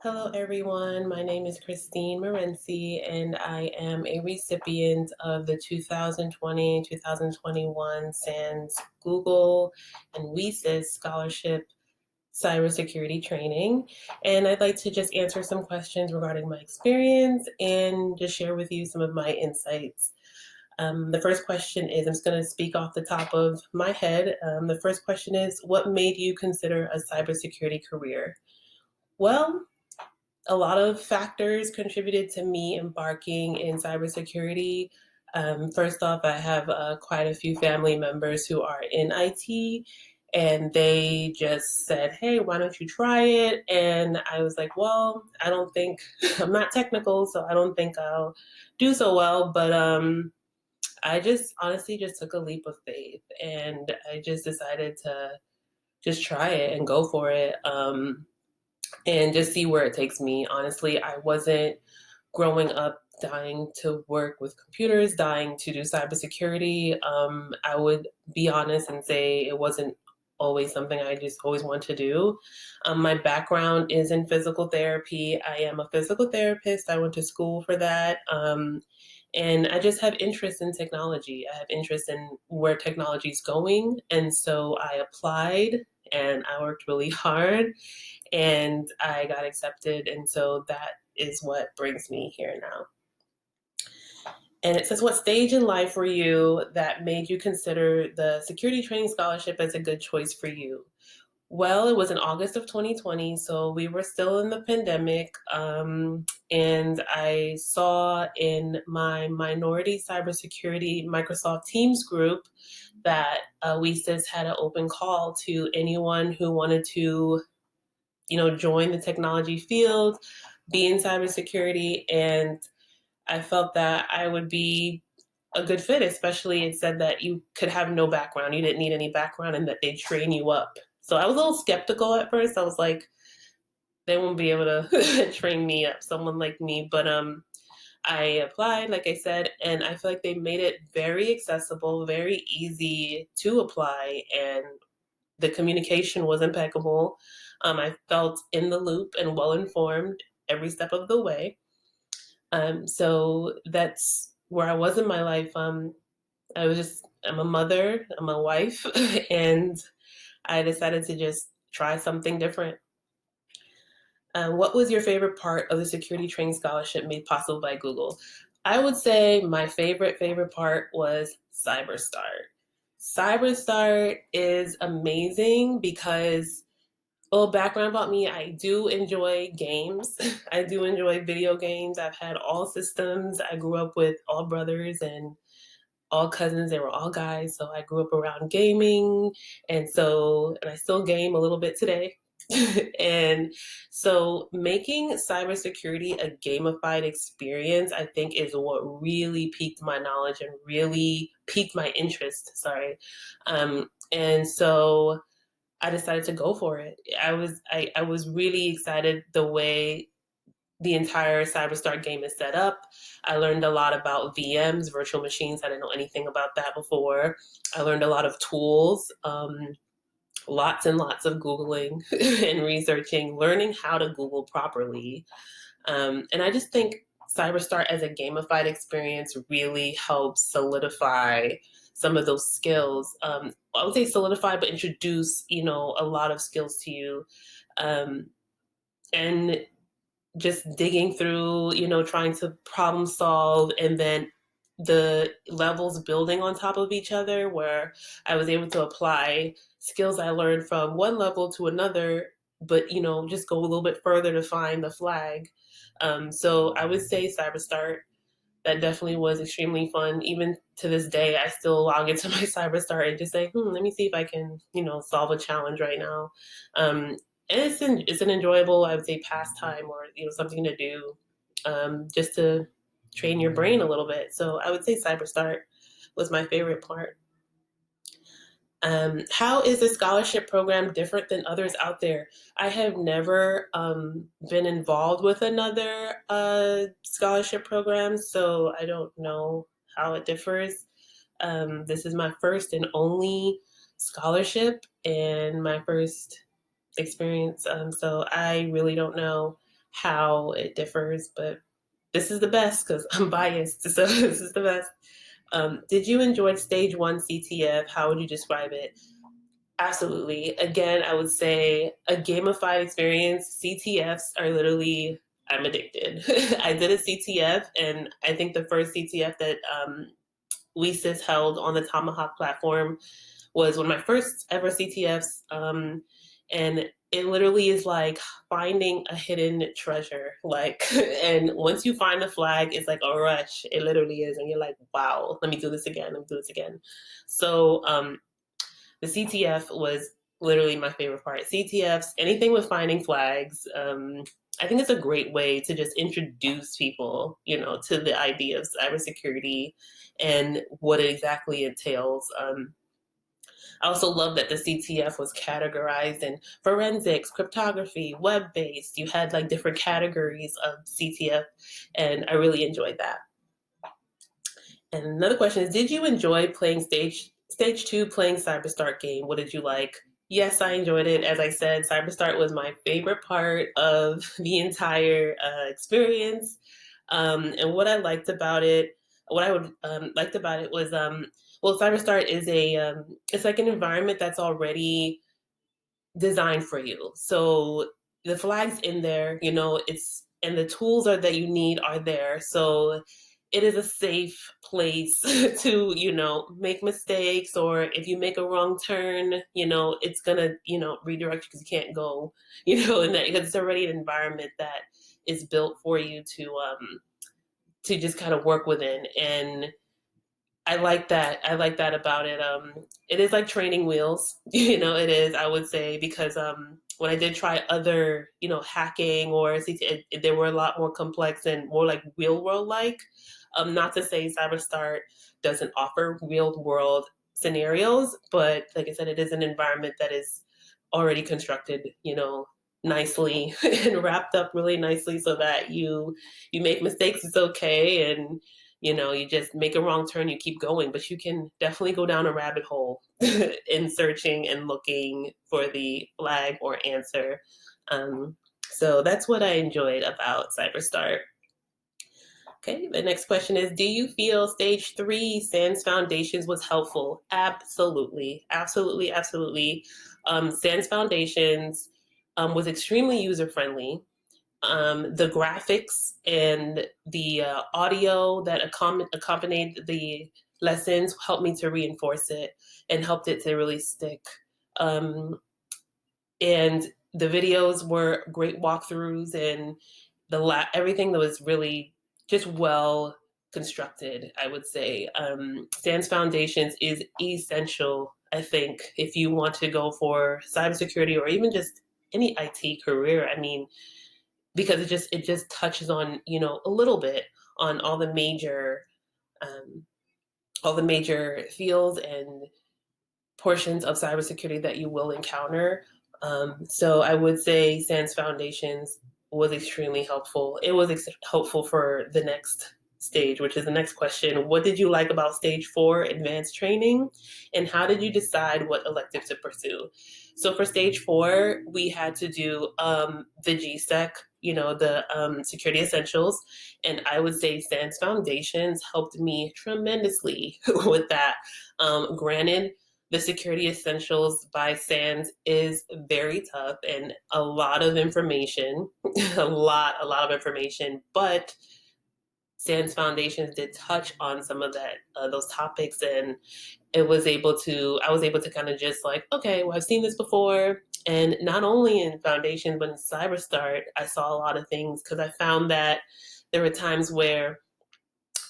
Hello, everyone. My name is Christine Morency, and I am a recipient of the 2020-2021 SANS Google and WiCyS Scholarship Cybersecurity Training. And I'd like to just answer some questions regarding my experience and just share with you some of my insights. The first question is, I'm just going to speak off the top of my head. The first question is, what made you consider a cybersecurity career? Well, a lot of factors contributed to me embarking in cybersecurity. First off, I have quite a few family members who are in IT, and they just said, "Hey, why don't you try it?" And I was like, "Well, I don't think I'm not technical, so I don't think I'll do so well." But I just honestly just took a leap of faith, and I just decided to just try it and go for it. And just see where it takes me. Honestly, I wasn't growing up dying to work with computers, dying to do cybersecurity. I would be honest and say it wasn't always something I just always wanted to do. My background is in physical therapy. I am a physical therapist. I went to school for that. And I just have interest in technology. I have interest in where technology is going. And so I applied and I worked really hard and I got accepted. And so that is what brings me here now. And it says, what stage in life were you that made you consider the security training scholarship as a good choice for you? Well, it was in August of 2020, so we were still in the pandemic. And I saw in my minority cybersecurity Microsoft Teams group that WiCyS had an open call to anyone who wanted to join the technology field, be in cybersecurity, and I felt that I would be a good fit, especially it said that you could have no background. You didn't need any background and that they train you up. So I was a little skeptical at first. I was like, they won't be able to train me up, someone like me. But I applied, like I said, and I feel like they made it very accessible, very easy to apply, and the communication was impeccable. I felt in the loop and well informed every step of the way. So that's where I was in my life. I'm a mother, I'm a wife, and I decided to just try something different. What was your favorite part of the security training scholarship made possible by Google? I would say my favorite part was CyberStart. CyberStart is amazing because, well, background about me, I do enjoy games. I do enjoy video games. I've had all systems. I grew up with all brothers and all cousins. They were all guys. So I grew up around gaming. And I still game a little bit today. And so making cybersecurity a gamified experience, I think, is what really piqued my knowledge and really piqued my interest. Sorry. And so I decided to go for it. I was really excited the way the entire CyberStart game is set up. I learned a lot about VMs, virtual machines. I didn't know anything about that before. I learned a lot of tools, lots and lots of Googling and researching, learning how to Google properly. And I just think CyberStart as a gamified experience really helps solidify some of those skills. I would say solidify, but introduce, a lot of skills to you. And just digging through, trying to problem solve, and then the levels building on top of each other, where I was able to apply skills I learned from one level to another, but, just go a little bit further to find the flag. So I would say CyberStart, that definitely was extremely fun. Even to this day, I still log into my CyberStart and just say, let me see if I can, solve a challenge right now. And it's an enjoyable, I would say, pastime, or something to do, just to train your brain a little bit. So I would say CyberStart was my favorite part. How is the scholarship program different than others out there? I have never been involved with another scholarship program, so I don't know how it differs. This is my first and only scholarship and my first experience, so I really don't know how it differs, but this is the best because I'm biased, so this is the best. Did you enjoy stage one CTF? How would you describe it? Absolutely. Again, I would say a gamified experience. CTFs are literally, I'm addicted. I did a CTF, and I think the first CTF that WiCyS held on the Tomahawk platform was one of my first ever CTFs. And it literally is like finding a hidden treasure. Like, and once you find the flag, it's like a rush. It literally is. And you're like, wow, let me do this again. Let me do this again. So, the CTF was literally my favorite part. CTFs, anything with finding flags. I think it's a great way to just introduce people, to the idea of cybersecurity and what it exactly entails. I also love that the CTF was categorized in forensics, cryptography, web-based. You had like different categories of CTF, and I really enjoyed that. And another question is, did you enjoy playing stage two, playing CyberStart game? What did you like? Yes, I enjoyed it. As I said, CyberStart was my favorite part of the entire experience. And what I liked about it, what I would liked about it was, well, CyberStart is it's like an environment that's already designed for you. So the flags in there, and the tools that you need are there. So it is a safe place to, make mistakes, or if you make a wrong turn, it's gonna, redirect you because you can't go, in that, because it's already an environment that is built for you to just kind of work within. And I like that. I like that about it. It is like training wheels, it is, I would say, because when I did try other, hacking or CT, they were a lot more complex and more like real world like. Not to say CyberStart doesn't offer real world scenarios, but like I said, it is an environment that is already constructed, nicely and wrapped up really nicely so that you make mistakes, it's okay, and you just make a wrong turn, you keep going, but you can definitely go down a rabbit hole in searching and looking for the flag or answer. So that's what I enjoyed about CyberStart. Okay, the next question is, do you feel stage three SANS Foundations was helpful? Absolutely, absolutely, absolutely. SANS Foundations was extremely user-friendly. The graphics and the audio that accompanied the lessons helped me to reinforce it and helped it to really stick. And the videos were great walkthroughs, and everything that was really just well constructed, I would say. SANS Foundations is essential, I think, if you want to go for cybersecurity or even just any IT career. I mean, because it just touches on, a little bit on um, all the major fields and portions of cybersecurity that you will encounter. So I would say SANS Foundations was extremely helpful. It was helpful for the next stage, which is the next question. What did you like about stage 4 advanced training, and how did you decide what elective to pursue? So for stage 4, we had to do the GSEC, the security essentials, and I would say SANS Foundations helped me tremendously with that. Granted, the Security Essentials by SANS is very tough and a lot of information, a lot of information, but SANS Foundations did touch on some of those topics, and I was able to kind of just like, okay, well, I've seen this before. And not only in Foundations, but in CyberStart, I saw a lot of things because I found that there were times where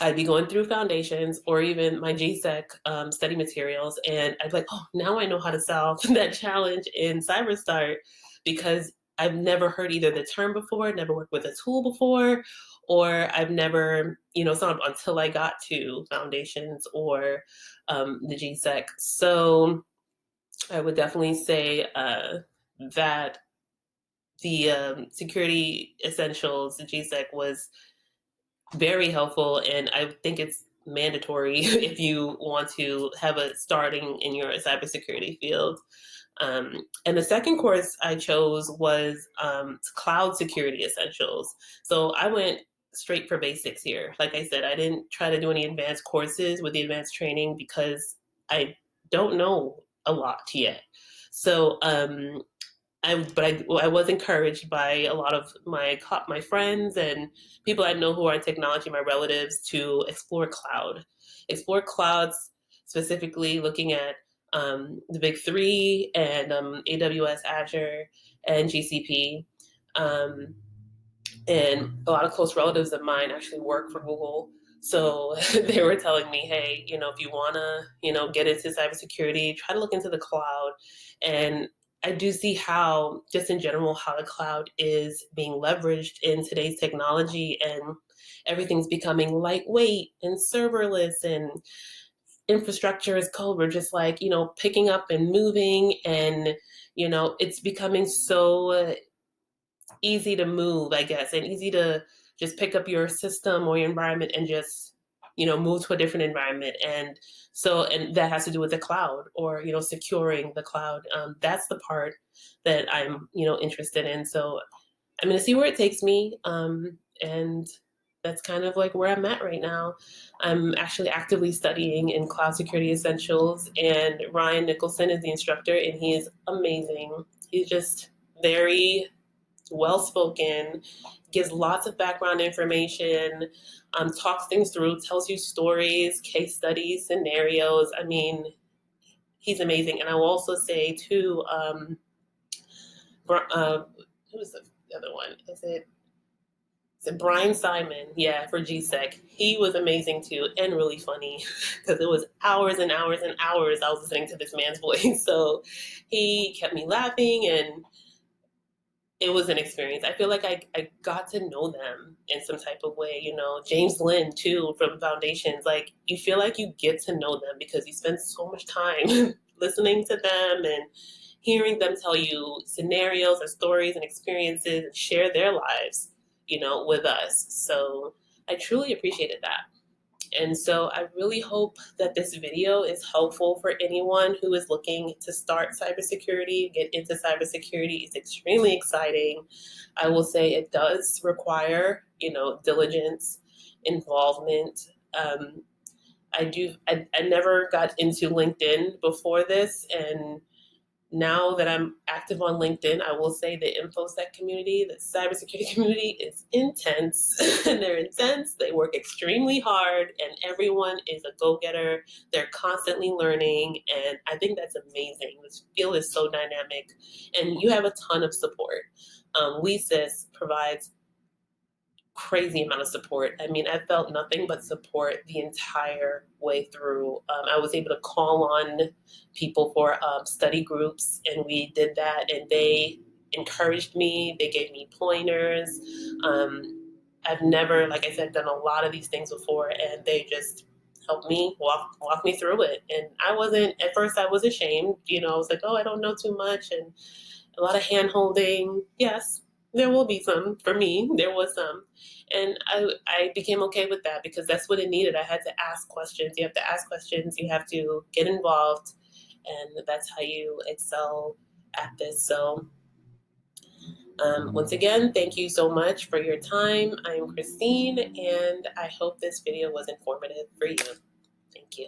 I'd be going through Foundations or even my GSEC study materials, and I'd be like, oh, now I know how to solve that challenge in CyberStart, because I've never heard either the term before, never worked with a tool before, or I've never, solved until I got to Foundations or the GSEC. So I would definitely say that the Security Essentials, the GSEC, was very helpful, and I think it's mandatory if you want to have a starting in your cybersecurity field. And the second course I chose was Cloud Security Essentials. So I went straight for basics here. Like I said, I didn't try to do any advanced courses with the advanced training because I don't know a lot yet. So I was encouraged by a lot of my friends and people I know who are in technology, my relatives, to explore clouds, specifically looking at the big three and AWS, Azure, and GCP. Um, and a lot of close relatives of mine actually work for Google. So they were telling me, hey, if you want to, get into cybersecurity, try to look into the cloud. And I do see how, just in general, how the cloud is being leveraged in today's technology, and everything's becoming lightweight and serverless, and infrastructure as code. We're just like, picking up and moving, and, it's becoming so easy to move, I guess, and easy to just pick up your system or your environment and just, move to a different environment. And that has to do with the cloud, or, securing the cloud. That's the part that I'm, interested in. So I'm going to see where it takes me. And that's kind of like where I'm at right now. I'm actually actively studying in Cloud Security Essentials, and Ryan Nicholson is the instructor, and he is amazing. He's just very well spoken, gives lots of background information, talks things through, tells you stories, case studies, scenarios. I mean, he's amazing. And I will also say, too, who's the other one? Is it Brian Simon? Yeah, for GSEC. He was amazing too, and really funny, because it was hours and hours and hours I was listening to this man's voice. So he kept me laughing, and it was an experience. I feel like I got to know them in some type of way, James Lynn too from Foundations. Like, you feel like you get to know them because you spend so much time listening to them and hearing them tell you scenarios and stories and experiences and share their lives, with us. So I truly appreciated that. And so I really hope that this video is helpful for anyone who is looking to start cybersecurity, get into cybersecurity. It's extremely exciting. I will say it does require, diligence, involvement. I never got into LinkedIn before this, and now that I'm active on LinkedIn, I will say the InfoSec community, the cybersecurity community, is intense. They're intense. They work extremely hard, and everyone is a go-getter. They're constantly learning, and I think that's amazing. This field is so dynamic, and you have a ton of support. WiCyS provides crazy amount of support. I mean, I felt nothing but support the entire way through. I was able to call on people for study groups, and we did that, and they encouraged me. They gave me pointers. I've never, like I said, done a lot of these things before, and they just helped me walk me through it. And at first I was ashamed, I was like, oh, I don't know too much, and a lot of hand holding. Yes, there will be some. For me, there was some. And I became okay with that because that's what it needed. I had to ask questions. You have to ask questions. You have to get involved. And that's how you excel at this. So once again, thank you so much for your time. I'm Christine, and I hope this video was informative for you. Thank you.